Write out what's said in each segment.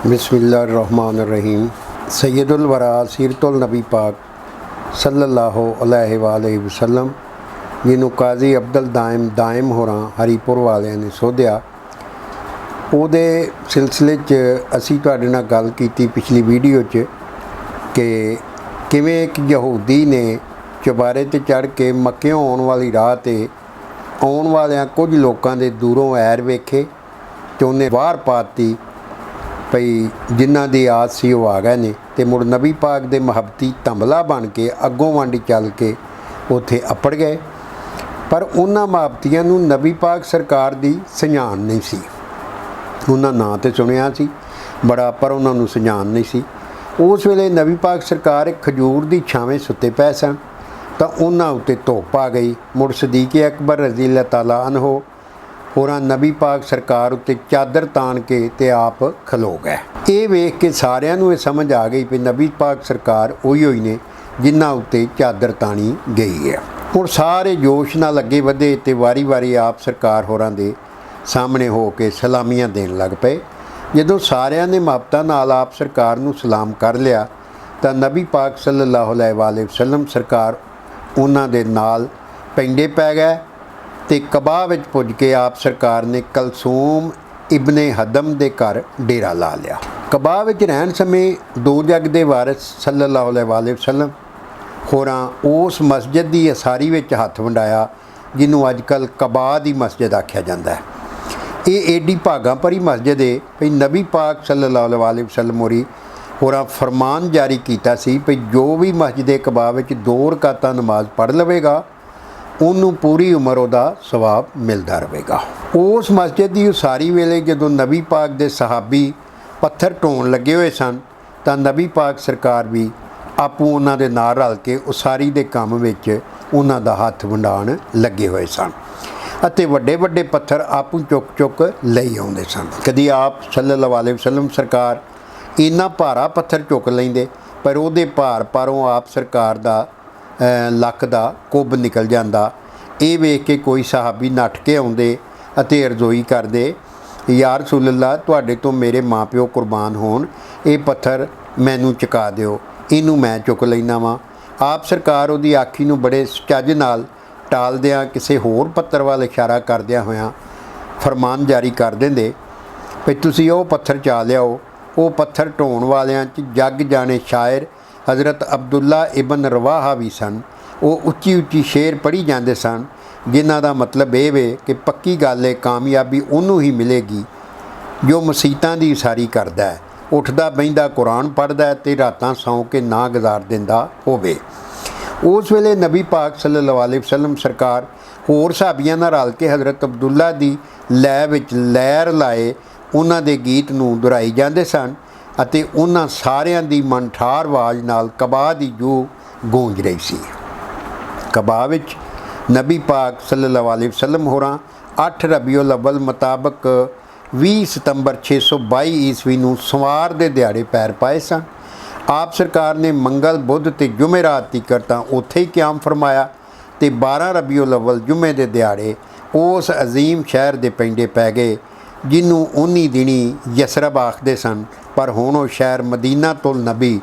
बिस्मिल्लाहिर्रहमानिर्रहीम। सैयदुल वरा सीरतुल नबी पाक सल्लल्लाहु अलैहि वसल्लम जिन्हों काजी अब्दुल दाइम होरां हरीपुर वालियां ने सोधिया, ਉਹਦੇ सिलसिले असी तुहाडे नाल गल कीती पिछली वीडियो कि किवें एक यहूदी ने चुबारे ते चढ़ के मक्कियों आउण वाली राह ते आउण वालियां कुछ लोगों के दूरों ऐर वेखे ते उन्हें वार पाती भई जिन्हां दी आस सी वो आ गए ने ते मुड़ नबी पाक दे मुहब्बती तंबला बन के अगों वांडी चल के उत्थे अपड़ गए। पर उन्हां मुहब्बतियां नूं नबी पाक सरकार दी सञाण नहीं सी। उन्हां नां ते सुनिया सी बड़ा, पर उन्होंने सञाण नहीं सी। उस वेले नबी पाक सरकार एक खजूर दी छावें सुते पए सन तां उन्हां उत्ते धुप आ गई। मुड़ सदीक़ अकबर रज़ी अल्लाह तआला अन्हो होरां नबी पाक सरकार उत्ते चादर ताण के ते आप खलो गए। ये वेख के सारियां नूं समझ आ गई कि नबी पाक सरकार उही होई ने जिन्हां उत्ते चादर ताणी गई है। हुण सारे जोश नाल अगे वधे ते वारी वारी आप सरकार होरां दे सामने हो के सलामियां देण लग पे। जदों सारियां ने मुहब्बतां नाल आप सरकार नूं सलाम कर लिया तां नबी पाक सल्लल्लाहु अलैहि वसल्लम सरकार उन्हां दे नाल पैंडे पै गए ते कबा विच पुज के आप सरकार ने कलसूम इब्ने हदम दे घर डेरा ला लिया। कबा विच रहन समय दो जग दे वारिस सल्लल्लाहु अलैहि वसल्लम होरां उस मस्जिद की असारी विच हथ वंडाया जिन्हों अजकल कबा दी मस्जिद आख्या जाता है। ये एडी भागा भरी मस्जिद है भई नबी पाक सल्लल्लाहु अलैहि वसल्लम होरां फरमान जारी किया सी भई जो भी मस्जिद कबा विच 2 रकातां नमाज पढ़ लवेगा उन्होंने पूरी उम्र उहदा सवाब मिलता रहेगा। उस मस्जिद की उसारी वेले जदों नबी पाक दे सहाबी पत्थर ढोण लगे हुए सन तां नबी पाक सरकार भी आपूं उन्हां दे नाल रल के उसारी दे काम विच उन्हां दा हथ वंडाण लगे हुए सन अते वड्डे वड्डे पत्थर आपूं चुक चुक लई आउंदे सन। कदी आप सल्लल्लाहु अलैहि वसल्लम सरकार इन्ना भारा पत्थर चुक लैंदे पर उहदे भार पारों आप सरकार दा लक दा कुब निकल जाता। ये वेख के कोई सहाबी नठ के आउंदे अते अरज़ोई करदे, या रसूलल्लाह तुहाडे तो मेरे माँ प्यो कुर्बान होण, ये पत्थर मैनू चुका दिओ, इनू मैं चुक लैना वा। आप सरकार उहदी आखी नूं बड़े झज नाल टालदिआं किसी होर पत्थर वाल इशारा करदिआं होइआं फरमान जारी कर देंदे भी तुसीं ओह पत्थर चा लिआओ। वो पत्थर ढोण वालिआं च जग जाने शायर हज़रत अब्दुल्ला इबन रवाहा भी सन। वो उच्ची उच्ची शेर पढ़ी जाते सन जिन्हां दा मतलब ये वे कि पक्की गल है कामयाबी उन्होंने ही मिलेगी जो मसीतां दी उसारी करदा है, उठदा बहिंदा कुरान पढ़दा ते रातां सौ के ना गुजार दिंदा होवे। उस वेले नबी पाक सल्लल्लाहु अलैहि वसल्लम सरकार होर सहाबियां नाल रल के हज़रत अब्दुल्ला दी लै विच लैर लाए उन्हां दे गीत नूं दुहराई जांदे सन अते उन्हां सारियां दी मनठार आवाज़ नाल कबा दी जूह गूंज रही सी। कबा विच नबी पाक सल्लल्लाहु अलैहि वसल्लम होरां 8 रबीउल अव्वल मुताबक 20 सितंबर 622 ईस्वी नूं सवार दे दिहाड़े पैर पाए सन। आप सरकार ने मंगल बुध ते जुमेरात तिकर तां उत्थे ही क्याम फरमाया ते 12 रबीउल अव्वल जुमे दे दिहाड़े उस अजीम शहर दे पेंडे पै गए जिन्हों उन्नी दिनी यसरब आखदे सन, पर हुण वो शहर मदीना तुल नबी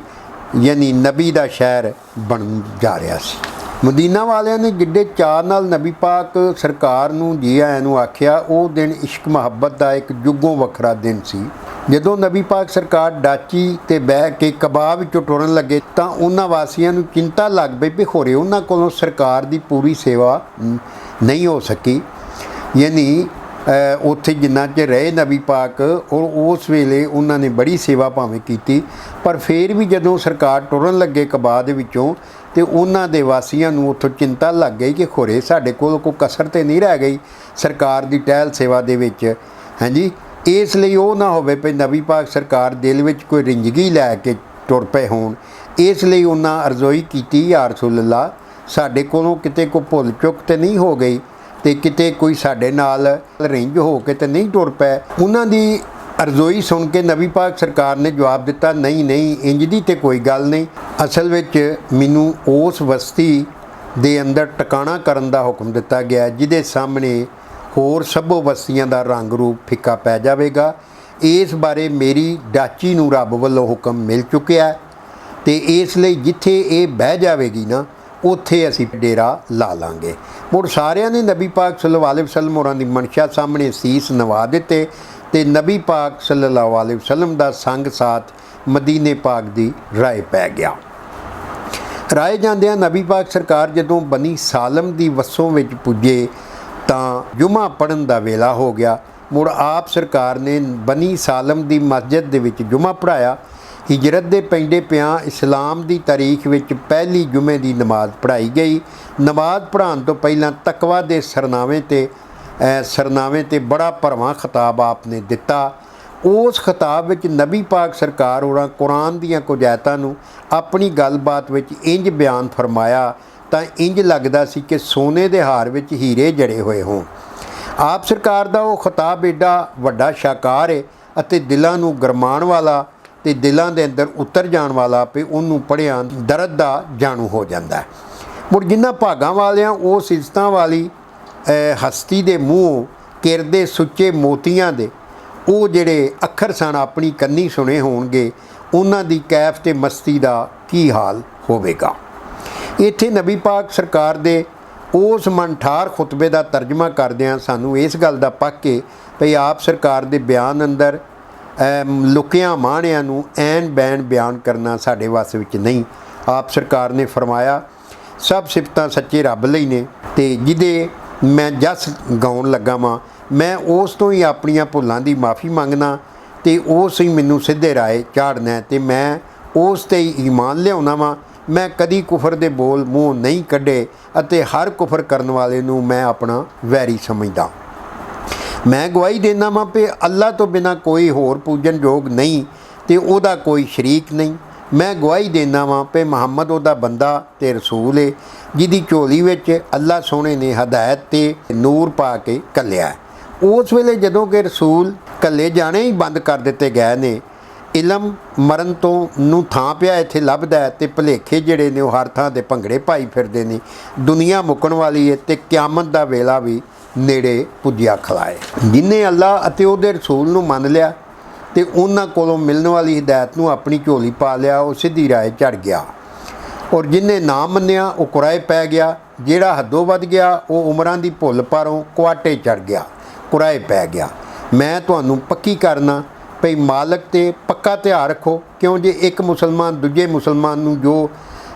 यानी नबी दा शहर बन जा रहा सी। मदीना वालियां ने जिड्डे चार नाल नबी पाक सरकार नूं जी आयां नूं आखिया, वो दिन इश्क मुहब्बत का एक जुगों वखरा दिन सी। जदों नबी पाक सरकार डाची ते बह के कबा विचों टुरन लगे तां उन्हां वासियां नूं चिंता लग पई भी होरे उन्हां कोलों सरकार दी पूरी सेवा नहीं हो सकी। यानी उत्थे जिन्ना चਿਰ रहे नबी पाक और उस वेले उन्होंने बड़ी सेवा भावें की, पर फिर भी जदों सरकार टुरन लगे कबा दे विचों ते उन्हां दे वासियां नूं उत्थों चिंता लग गई कि खोरे साडे कोल कोई कसर ते नहीं रह गई सरकार दी टहल सेवा दे विच। हाँ जी, इसलिए वो ना होवे भी नबी पाक सरकार दिल विच कोई रिंजगी लैके टुर पे होण। इसलिए उन्हां अरज़ोई कीती, या रसूलल्लाह साडे कोलों किते कोई भुल चुक ते नहीं हो गई ते किते कोई साडे नाल रिंज हो के ते नहीं टुर पए। उन्हां दी अरज़ोई सुन के नबी पाक सरकार ने जवाब दिता, नहीं नहीं इंज दी ते कोई गल नहीं, असल विच मैनू उस बस्ती दे अंदर टिकाणा करन दा हुक्म दिता गया जिहदे सामने होर सभो बस्तियां दा रंग रूप फिक्का पै जावेगा। ਇਸ ਬਾਰੇ ਮੇਰੀ ਡਾਚੀ ਨੂੰ ਰੱਬ ਵੱਲੋਂ ਹੁਕਮ ਮਿਲ ਚੁੱਕਿਆ ਤੇ ਇਸ ਲਈ ਜਿੱਥੇ ਇਹ ਬਹਿ ਜਾਵੇਗੀ ਨਾ ਉੱਥੇ ਅਸੀਂ ਡੇਰਾ ਲਾ ਲਾਂਗੇ। ਮੁੜ ਸਾਰਿਆਂ ਨੇ ਨਬੀ ਪਾਕ ਸੱਲੱਲਾਹੁ ਅਲੈਹਿ ਵਸੱਲਮ ਹੋਰਾਂ ਦੀ ਮਨਸ਼ਾ ਸਾਹਮਣੇ ਸੀਸ ਨਵਾ ਦਿੱਤੇ ਤੇ ਨਬੀ ਪਾਕ ਸੱਲੱਲਾਹੁ ਅਲੈਹਿ ਵਸੱਲਮ ਦਾ ਸੰਗ ਸਾਥ ਮਦੀਨੇ ਪਾਕ ਦੀ ਰਾਏ ਪੈ ਗਿਆ। ਰਾਏ ਜਾਂਦਿਆਂ ਨਬੀ ਪਾਕ ਸਰਕਾਰ ਜਦੋਂ ਬਨੀ ਸਾਲਮ ਦੀ ਵਸੋਂ ਵਿੱਚ ਪੁੱਜੇ ਤਾਂ ਜੁਮਾ ਪੜ੍ਹਨ ਦਾ ਵੇਲਾ ਹੋ ਗਿਆ। ਮੁੜ ਆਪ ਸਰਕਾਰ ਨੇ ਬਨੀ ਸਾਲਮ ਦੀ ਮਸਜਿਦ ਦੇ ਵਿੱਚ ਜੁਮਾ ਪੜ੍ਹਾਇਆ। ਹਿਜਰਤ ਦੇ ਪੈਂਦੇ ਪਿਆਂ ਇਸਲਾਮ ਦੀ ਤਾਰੀਖ ਵਿੱਚ ਪਹਿਲੀ ਜੁਮੇ ਦੀ ਨਮਾਜ਼ ਪੜ੍ਹਾਈ ਗਈ। ਨਮਾਜ਼ ਪੜ੍ਹਾਉਣ ਤੋਂ ਪਹਿਲਾਂ ਤਕਵਾ ਦੇ ਸਰਨਾਵੇਂ ਤੇ ਬੜਾ ਭਰਵਾਂ ਖਿਤਾਬ ਆਪ ਨੇ ਦਿੱਤਾ। ਉਸ ਖਿਤਾਬ ਵਿੱਚ ਨਬੀ ਪਾਕ ਸਰਕਾਰ ਹੋਰਾਂ ਕੁਰਾਨ ਦੀਆਂ ਕੁਝ ਆਇਤਾਂ ਨੂੰ ਆਪਣੀ ਗੱਲਬਾਤ ਵਿੱਚ ਇੰਜ ਬਿਆਨ ਫਰਮਾਇਆ ਤਾਂ ਇੰਜ ਲੱਗਦਾ ਸੀ ਕਿ ਸੋਨੇ ਦੇ ਹਾਰ ਵਿੱਚ ਹੀਰੇ ਜੜੇ ਹੋਏ ਹੋਣ। ਆਪ ਸਰਕਾਰ ਦਾ ਉਹ ਖਿਤਾਬ ਏਡਾ ਵੱਡਾ ਸ਼ਾਕਾਰ ਹੈ ਅਤੇ ਦਿਲਾਂ ਨੂੰ ਗਰਮਾਉਣ ਵਾਲਾ ਤੇ ਦਿਲਾਂ ਦੇ ਅੰਦਰ ਉਤਰ ਜਾਣ ਵਾਲਾ ਵੀ ਉਹਨੂੰ ਪੜ੍ਹਿਆਂ ਦਰਦ ਦਾ ਜਾਣੂ ਹੋ ਜਾਂਦਾ ਹੈ। ਮੁੜ ਜਿਨ੍ਹਾਂ ਭਾਗਾਂ ਵਾਲਿਆਂ ਉਸ ਇੱਜ਼ਤਾਂ ਵਾਲੀ ਹਸਤੀ ਦੇ ਮੂੰਹ ਕਿਰਦੇ ਸੁੱਚੇ ਮੋਤੀਆਂ ਦੇ ਉਹ ਜਿਹੜੇ ਅੱਖਰ ਸਨ ਆਪਣੀ ਕੰਨੀ ਸੁਣੇ ਹੋਣਗੇ, ਉਹਨਾਂ ਦੀ ਕੈਫ ਤੇ ਮਸਤੀ ਦਾ ਕੀ ਹਾਲ ਹੋਵੇਗਾ। ਇੱਥੇ ਨਬੀ ਪਾਕ ਸਰਕਾਰ ਦੇ ਉਸ ਮਨਠਾਰ ਖੁਤਬੇ ਦਾ ਤਰਜਮਾ ਕਰਦਿਆਂ ਸਾਨੂੰ ਇਸ ਗੱਲ ਦਾ ਪੱਕ ਹੈ ਭਈ ਆਪ ਸਰਕਾਰ ਦੇ ਬਿਆਨ ਅੰਦਰ ਲੁਕਿਆਂ ਮਾਣਿਆਂ ਨੂੰ ਐਨ ਬੈਨ ਬਿਆਨ ਕਰਨਾ ਸਾਡੇ ਵੱਸ ਵਿੱਚ ਨਹੀਂ। ਆਪ ਸਰਕਾਰ ਨੇ ਫਰਮਾਇਆ, ਸਭ ਸਿਫਤਾਂ ਸੱਚੇ ਰੱਬ ਲਈ ਨੇ ਤੇ ਜਿਹਦੇ ਮੈਂ ਜਸ ਗਾਉਣ ਲੱਗਾ ਵਾਂ, ਮੈਂ ਉਸ ਤੋਂ ਹੀ ਆਪਣੀਆਂ ਭੁੱਲਾਂ ਦੀ ਮਾफ़ੀ ਮੰਗਣਾ ਤੇ ਉਸ ਹੀ ਮੈਨੂੰ ਸਿੱਧੇ ਰਾਹ ਚਾੜਨਾ ਤੇ ਮੈਂ ਉਸ ਤੇ ਹੀ ਈਮਾਨ ਲਿਆਉਣਾ ਵਾਂ। ਮੈਂ ਕਦੀ ਕੁਫਰ ਦੇ ਬੋਲ ਮੂੰਹ ਨਹੀਂ ਕੱਢੇ ਅਤੇ ਹਰ ਕੁਫਰ ਕਰਨ ਵਾਲੇ ਨੂੰ ਮੈਂ ਆਪਣਾ ਵੈਰੀ ਸਮਝਦਾ। ਮੈਂ ਗਵਾਹੀ ਦਿੰਦਾ ਵਾਂ ਕਿ ਅੱਲਾ ਤੋਂ ਬਿਨਾਂ ਕੋਈ ਹੋਰ ਪੂਜਨਯੋਗ ਨਹੀਂ ਤੇ ਉਹਦਾ ਕੋਈ ਸ਼ਰੀਕ ਨਹੀਂ। ਮੈਂ ਗਵਾਹੀ ਦਿੰਦਾ ਵਾਂ ਕਿ ਮੁਹੰਮਦ ਉਹਦਾ ਬੰਦਾ ਤੇ ਰਸੂਲ ਹੈ, ਜਿਹਦੀ ਝੋਲੀ ਵਿੱਚ ਅੱਲਾ ਸੋਹਣੇ ਨੇ ਹਦਾਇਤ ਤੇ ਨੂਰ ਪਾ ਕੇ ਘੱਲਿਆ। ਉਸ ਵੇਲੇ ਜਦੋਂ ਕਿ ਰਸੂਲ ਘੱਲੇ ਜਾਣੇ ਹੀ ਬੰਦ ਕਰ ਦਿੱਤੇ ਗਏ ਨੇ, ਇਲਮ ਮਰਨ ਤੋਂ ਨੂੰ ਥਾਂ ਪਿਆ ਇੱਥੇ ਲੱਭਦਾ ਤੇ ਭੁਲੇਖੇ ਜਿਹੜੇ ਨੇ ਉਹ ਹਰ ਥਾਂ ਦੇ ਭੰਗੜੇ ਪਾਈ ਫਿਰਦੇ ਨੇ। ਦੁਨੀਆ ਮੁੱਕਣ ਵਾਲੀ ਹੈ ਤੇ ਕਿਆਮਤ ਦਾ ਵੇਲਾ ਵੀ ਨੇੜੇ ਪੁੱਜਿਆ ਖਲਾਏ। ਜਿਹਨੇ ਅੱਲਾ ਅਤੇ ਉਹਦੇ ਰਸੂਲ ਨੂੰ ਮੰਨ ਲਿਆ ਤੇ ਉਹਨਾਂ ਕੋਲੋਂ ਮਿਲਣ ਵਾਲੀ ਹਦਾਇਤ ਨੂੰ ਆਪਣੀ ਝੋਲੀ ਪਾ ਲਿਆ, ਉਹ ਸਿੱਧੀ ਰਾਹ ਚੜ੍ਹ ਗਿਆ। ਔਰ ਜਿਹਨੇ ਨਾ ਮੰਨਿਆ ਉਹ ਕੁਰਾਏ ਪੈ ਗਿਆ। ਜਿਹੜਾ ਹੱਦੋਂ ਵੱਧ ਗਿਆ ਉਹ ਉਮਰਾਂ ਦੀ ਭੁੱਲ ਪਾਰੋਂ ਕੁਆਟੇ ਚੜ੍ਹ ਗਿਆ, ਕੁਰਾਏ ਪੈ ਗਿਆ। ਮੈਂ ਤੁਹਾਨੂੰ ਪੱਕੀ ਕਰਨਾ ਭਈ ਮਾਲਕ ਤੇ ਪੱਕਾ ਧਿਆਨ ਰੱਖੋ, ਕਿਉਂ ਜੇ ਇੱਕ ਮੁਸਲਮਾਨ ਦੂਜੇ ਮੁਸਲਮਾਨ ਨੂੰ ਜੋ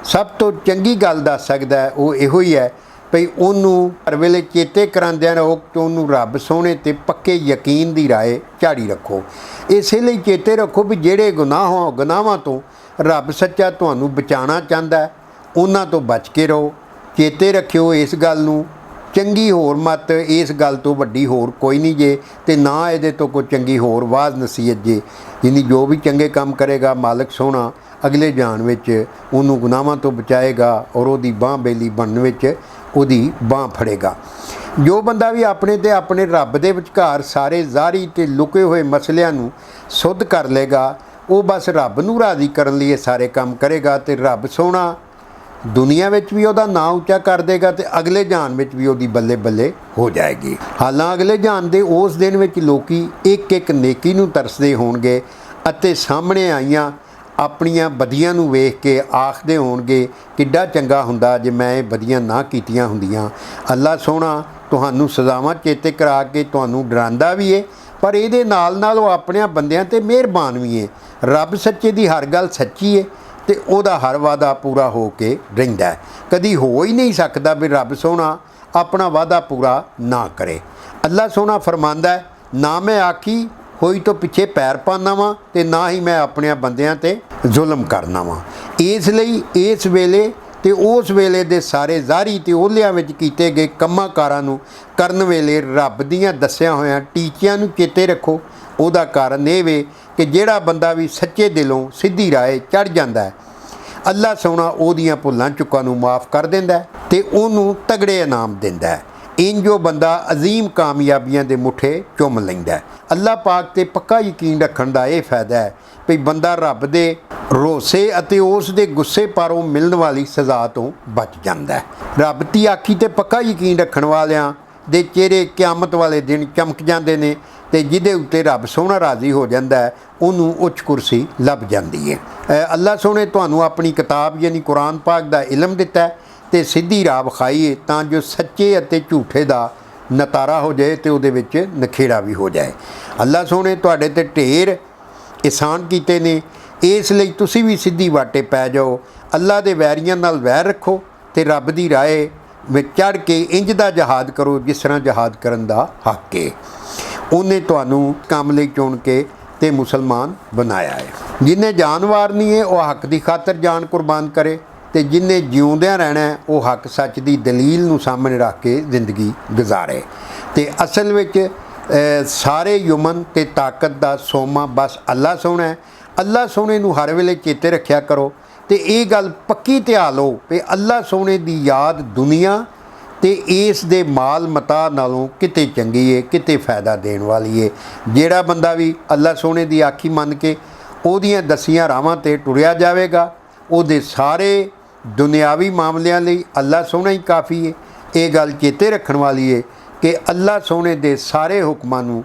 ਸਭ ਤੋਂ ਚੰਗੀ ਗੱਲ ਦੱਸ ਸਕਦਾ ਹੈ ਉਹ ਇਹੋ ਹੀ ਹੈ ਭਈ ਉਹਨੂੰ ਹਰ ਵੇਲੇ ਚੇਤੇ ਕਰਾਉਂਦਿਆਂ ਰਹੋ ਕਿ ਉਹਨੂੰ ਰੱਬ ਸੋਹਣੇ ਤੇ ਪੱਕੇ ਯਕੀਨ ਦੀ ਰਾਹ ਝਾੜੀ ਰੱਖੋ। ਇਸੇ ਲਈ ਚੇਤੇ ਰੱਖੋ ਵੀ ਜਿਹੜੇ ਗੁਨਾਹਾਂ ਤੋਂ ਰੱਬ ਸੱਚਾ ਤੁਹਾਨੂੰ ਬਚਾਉਣਾ ਚਾਹੁੰਦਾ ਉਹਨਾਂ ਤੋਂ ਬਚ ਕੇ ਰਹੋ। ਚੇਤੇ ਰੱਖਿਓ ਇਸ ਗੱਲ ਨੂੰ, ਚੰਗੀ ਹੋਰ ਮੱਤ ਇਸ ਗੱਲ ਤੋਂ ਵੱਡੀ ਹੋਰ ਕੋਈ ਨਹੀਂ ਜੇ ਤੇ ਨਾ ਇਹਦੇ ਤੋਂ ਕੋਈ ਚੰਗੀ ਹੋਰ ਵਾਜ਼ ਨਸੀਹਤ ਜੇ। ਜਿਨੀ ਜੋ ਵੀ ਚੰਗੇ ਕੰਮ ਕਰੇਗਾ ਮਾਲਕ ਸੋਹਣਾ ਅਗਲੇ ਜਾਣ ਵਿੱਚ ਉਹਨੂੰ ਗੁਨਾਹਾਂ ਤੋਂ ਬਚਾਏਗਾ ਔਰ ਉਹਦੀ ਬਾਂਹ ਬੇਲੀ ਬਣਨ ਵਿੱਚ ਉਹਦੀ ਬਾਂਹ ਫੜੇਗਾ। ਜੋ ਬੰਦਾ ਵੀ ਆਪਣੇ ਤੇ ਆਪਣੇ ਰੱਬ ਦੇ ਵਿਚਕਾਰ ਸਾਰੇ ਜ਼ਾਹਰੀ ਤੇ ਲੁਕੇ ਹੋਏ ਮਸਲਿਆਂ ਨੂੰ ਸੁੱਧ ਕਰ ਲੇਗਾ, ਉਹ ਬਸ ਰੱਬ ਨੂੰ ਰਾਜ਼ੀ ਕਰਨ ਲਈ ਇਹ ਸਾਰੇ ਕੰਮ ਕਰੇਗਾ ਤੇ ਰੱਬ ਸੋਹਣਾ ਦੁਨੀਆ ਵਿੱਚ ਵੀ ਉਹਦਾ ਨਾਂ ਉੱਚਾ ਕਰ ਦੇਗਾ ਤੇ ਅਗਲੇ ਜਾਨ ਵਿੱਚ ਵੀ ਉਹਦੀ ਬੱਲੇ ਬੱਲੇ ਹੋ ਜਾਏਗੀ। ਹਾਲਾਂ ਅਗਲੇ ਜਾਨ ਦੇ ਉਸ ਦਿਨ ਵਿੱਚ ਲੋਕੀ ਇੱਕ ਇੱਕ ਨੇਕੀ ਨੂੰ ਤਰਸਦੇ ਹੋਣਗੇ ਅਤੇ ਸਾਹਮਣੇ ਆਈਆਂ ਆਪਣੀਆਂ ਬਦੀਆਂ ਨੂੰ ਵੇਖ ਕੇ ਆਖਦੇ ਹੋਣਗੇ ਕਿੱਡਾ ਚੰਗਾ ਹੁੰਦਾ ਜੇ ਮੈਂ ਇਹ ਬਦੀਆਂ ਨਾ ਕੀਤੀਆਂ ਹੁੰਦੀਆਂ। ਅੱਲਾ ਸੋਹਣਾ ਤੁਹਾਨੂੰ ਸਜ਼ਾਵਾਂ ਚੇਤੇ ਕਰਾ ਕੇ ਤੁਹਾਨੂੰ ਡਰਾਉਂਦਾ ਵੀ ਏ, ਪਰ ਇਹਦੇ ਨਾਲ ਨਾਲ ਉਹ ਆਪਣਿਆਂ ਬੰਦਿਆਂ ਤੇ ਮਿਹਰਬਾਨ ਵੀ ਏ। ਰੱਬ ਸੱਚੇ ਦੀ ਹਰ ਗੱਲ ਸੱਚੀ ਏ ਤੇ ਉਹਦਾ ਹਰ ਵਾਅਦਾ ਪੂਰਾ ਹੋ ਕੇ ਰਹਿੰਦਾ। ਕਦੀ ਹੋ ਹੀ ਨਹੀਂ ਸਕਦਾ ਵੀ ਰੱਬ ਸੋਹਣਾ ਆਪਣਾ ਵਾਅਦਾ ਪੂਰਾ ਨਾ ਕਰੇ। ਅੱਲਾ ਸੋਹਣਾ ਫਰਮਾਂਦਾ, ਨਾ ਮੈਂ ਆਖੀ ਹੋਈ ਤੋਂ ਪਿੱਛੇ ਪੈਰ ਪਾਉਂਦਾ ਵਾਂ ਤੇ ਨਾ ਹੀ ਮੈਂ ਆਪਣਿਆਂ ਬੰਦਿਆਂ ਤੇ ਜ਼ੁਲਮ ਕਰਨਾ ਵਾਂ। ਇਸ ਲਈ ਇਸ ਵੇਲੇ ਤੇ ਉਸ ਵੇਲੇ ਦੇ ਸਾਰੇ ਜ਼ਾਹਰੀ ਤੇ ਓਹਲਿਆਂ ਵਿੱਚ ਕੀਤੇ ਗਏ ਕੰਮਾਂ ਕਾਰਾਂ ਨੂੰ ਕਰਨ ਵੇਲੇ ਰੱਬ ਦੀਆਂ ਦੱਸਿਆ ਹੋਇਆਂ ਟੀਚਿਆਂ ਨੂੰ ਚੇਤੇ ਰੱਖੋ। ਉਹਦਾ ਕਾਰਨ ਇਹ ਵੇ ਕਿ ਜਿਹੜਾ ਬੰਦਾ ਵੀ ਸੱਚੇ ਦਿਲੋਂ ਸਿੱਧੀ ਰਾਹ ਚੜ੍ਹ ਜਾਂਦਾ ਹੈ, ਅੱਲਾ ਸੋਹਣਾ ਉਹਦੀਆਂ ਭੁੱਲਾਂ ਚੁੱਕਾਂ ਨੂੰ ਮਾफ़ ਕਰ ਦਿੰਦਾ ਤੇ ਉਹਨੂੰ ਤਗੜੇ ਇਨਾਮ ਦਿੰਦਾ ਹੈ। ਇੰਜ ਜੋ ਬੰਦਾ ਅਜ਼ੀਮ ਕਾਮਯਾਬੀਆਂ ਦੇ ਮੁੱਠੇ ਚੁੰਮ ਲੈਂਦਾ। ਅੱਲਾ ਪਾਕ ਤੇ ਪੱਕਾ ਯਕੀਨ ਰੱਖਣ ਦਾ ਇਹ ਫਾਇਦਾ ਹੈ ਵੀ ਬੰਦਾ ਰੱਬ ਦੇ ਰੋਸੇ ਅਤੇ ਉਸ ਦੇ ਗੁੱਸੇ ਪਾਰੋਂ ਮਿਲਣ ਵਾਲੀ ਸਜ਼ਾ ਤੋਂ ਬਚ ਜਾਂਦਾ। ਰੱਬ ਦੀ ਆਖੀ ਤੇ ਪੱਕਾ ਯਕੀਨ ਰੱਖਣ ਵਾਲਿਆਂ ਦੇ ਚਿਹਰੇ ਕਿਆਮਤ ਵਾਲੇ ਦਿਨ ਚਮਕ ਜਾਂਦੇ ਨੇ ਤੇ ਜਿਹਦੇ ਉੱਤੇ ਰੱਬ ਸੋਹਣਾ ਰਾਜ਼ੀ ਹੋ ਜਾਂਦਾ ਹੈ ਉਹਨੂੰ ਉੱਚ ਕੁਰਸੀ ਲੱਭ ਜਾਂਦੀ ਹੈ। ਅੱਲਾਹ ਸੋਹਣੇ ਤੁਹਾਨੂੰ ਆਪਣੀ ਕਿਤਾਬ ਯਾਨੀ ਕੁਰਾਨ ਪਾਕ ਦਾ ਇਲਮ ਦਿੱਤਾ ਹੈ ਤੇ ਸਿੱਧੀ ਰਾਹ ਵਿਖਾਈ ਹੈ ਤਾਂ ਜੋ ਸੱਚੇ ਅਤੇ ਝੂਠੇ ਦਾ ਨਤਾਰਾ ਹੋ ਜਾਏ ਤੇ ਉਹਦੇ ਵਿੱਚ ਨਖੇੜਾ ਵੀ ਹੋ ਜਾਏ। ਅੱਲਾਹ ਸੋਹਣੇ ਤੁਹਾਡੇ ਤੇ ਢੇਰ ਇਹਸਾਨ ਕੀਤੇ ਨੇ, ਇਸ ਲਈ ਤੁਸੀਂ ਵੀ ਸਿੱਧੀ ਵਾਟੇ ਪੈ ਜਾਓ। ਅੱਲਾਹ ਦੇ ਵੈਰੀਆਂ ਨਾਲ ਵੈਰ ਰੱਖੋ ਤੇ ਰੱਬ ਦੀ ਰਾਏ ਵਿੱਚ ਚੜ੍ਹ ਕੇ ਇੰਜ ਦਾ ਜਹਾਦ ਕਰੋ ਜਿਸ ਤਰ੍ਹਾਂ ਜਹਾਦ ਕਰਨ ਦਾ ਹੱਕ ਹੈ। ਉਹਨੇ ਤੁਹਾਨੂੰ ਕੰਮ ਲਈ ਚੁਣ ਕੇ ਤੇ ਮੁਸਲਮਾਨ ਬਣਾਇਆ ਹੈ। ਜਿਹਨੇ ਜਾਨ ਵਾਰਨੀ ਹੈ ਉਹ ਹੱਕ ਦੀ ਖਾਤਰ ਜਾਨ ਕੁਰਬਾਨ ਕਰੇ ਤੇ ਜਿਹਨੇ ਜਿਉਂਦਿਆਂ ਰਹਿਣਾ ਹੈ ਉਹ ਹੱਕ ਸੱਚ ਦੀ ਦਲੀਲ ਨੂੰ ਸਾਹਮਣੇ ਰੱਖ ਕੇ ਜ਼ਿੰਦਗੀ ਗੁਜ਼ਾਰੇ। ਤੇ ਅਸਲ ਵਿੱਚ ਸਾਰੇ ਯੁਮਨ ਤੇ ਤਾਕਤ ਦਾ ਸੋਮਾ ਬਸ ਅੱਲਾਹ ਸੋਹਣਾ ਹੈ। ਅੱਲਾਹ ਸੋਹਣੇ ਨੂੰ ਹਰ ਵੇਲੇ ਚੇਤੇ ਰੱਖਿਆ ਕਰੋ ਤੇ ਇਹ ਗੱਲ ਪੱਕੀ ਧਿਆ ਲਓ ਕਿ ਅੱਲਾਹ ਸੋਹਣੇ ਦੀ ਯਾਦ ਦੁਨੀਆ ਤੇ ਇਸ ਦੇ ਮਾਲ ਮਤਾ ਨਾਲੋਂ ਕਿਤੇ ਚੰਗੀ ਹੈ, ਕਿਤੇ ਫਾਇਦਾ ਦੇਣ ਵਾਲੀ ਹੈ। ਜਿਹੜਾ ਬੰਦਾ ਵੀ ਅੱਲਾਹ ਸੋਹਣੇ ਦੀ ਆਖੀ ਮੰਨ ਕੇ ਉਹਦੀਆਂ ਦਸੀਆਂ ਰਾਹਾਂ ਤੇ ਟੁਰਿਆ ਜਾਵੇਗਾ ਉਹਦੇ ਸਾਰੇ ਦੁਨਿਆਵੀ ਮਾਮਲਿਆਂ ਲਈ ਅੱਲਾਹ ਸੋਹਣਾ ਹੀ ਕਾਫੀ ਹੈ। ਇਹ ਗੱਲ ਚੇਤੇ ਰੱਖਣ ਵਾਲੀ ਹੈ ਕਿ ਅੱਲਾਹ ਸੋਹਣੇ ਦੇ ਸਾਰੇ ਹੁਕਮਾਂ ਨੂੰ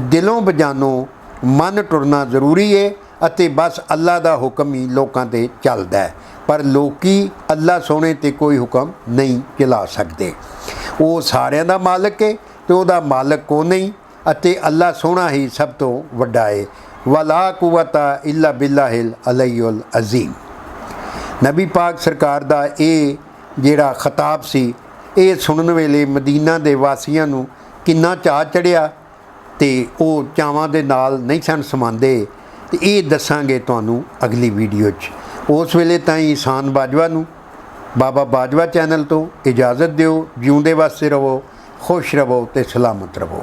ਦਿਲੋਂ ਬਜਾਨੋਂ ਮੰਨ ਟੁਰਨਾ ਜ਼ਰੂਰੀ ਹੈ ਅਤੇ ਬਸ ਅੱਲਾਹ ਦਾ ਹੁਕਮ ਹੀ ਲੋਕਾਂ 'ਤੇ ਚੱਲਦਾ ਹੈ। ਪਰ ਲੋਕੀ ਅੱਲਾਹ ਸੋਹਣੇ 'ਤੇ ਕੋਈ ਹੁਕਮ ਨਹੀਂ ਚਲਾ ਸਕਦੇ। ਉਹ ਸਾਰਿਆਂ ਦਾ ਮਾਲਕ ਹੈ ਤੇ ਉਹਦਾ ਮਾਲਕ ਕੋਈ ਨਹੀਂ ਅਤੇ ਅੱਲਾਹ ਸੋਹਣਾ ਹੀ ਸਭ ਤੋਂ ਵੱਡਾ ਹੈ। ਵਲਾ ਕੁਵਤਾ ਇਲਾ ਬਿல்லாਹਿਲ ਅਲੀਉਲ ਅਜ਼ੀਮ। ਨਬੀ ਪਾਕ ਸਰਕਾਰ ਦਾ ਇਹ ਜਿਹੜਾ ਖਿਤਾਬ ਸੀ ਇਹ ਸੁਣਨ ਵੇਲੇ ਮਦੀਨਾ ਦੇ ਵਾਸੀਆਂ ਨੂੰ ਕਿੰਨਾ ਚਾਅ ਚੜ੍ਹਿਆ ਤੇ ਉਹ ਚਾਵਾਂ ਦੇ ਨਾਲ ਨਹੀਂ ਸਨ ਸਮਾਉਂਦੇ। ਤੇ ਇਹ ਦੱਸਾਂਗੇ ਤੁਹਾਨੂੰ ਅਗਲੀ ਵੀਡੀਓ 'ਚ। ਉਸ ਵੇਲੇ ਤਾਈਂ ਇਹਸਾਨ ਬਾਜਵਾ ਨੂੰ ਬਾਬਾ ਬਾਜਵਾ ਚੈਨਲ ਤੋਂ ਇਜਾਜ਼ਤ ਦਿਓ। ਜਿਉਂਦੇ ਵਾਸਤੇ ਰਹੋ, ਖੁਸ਼ ਰਹੋ ਤੇ ਸਲਾਮਤ ਰਹੋ।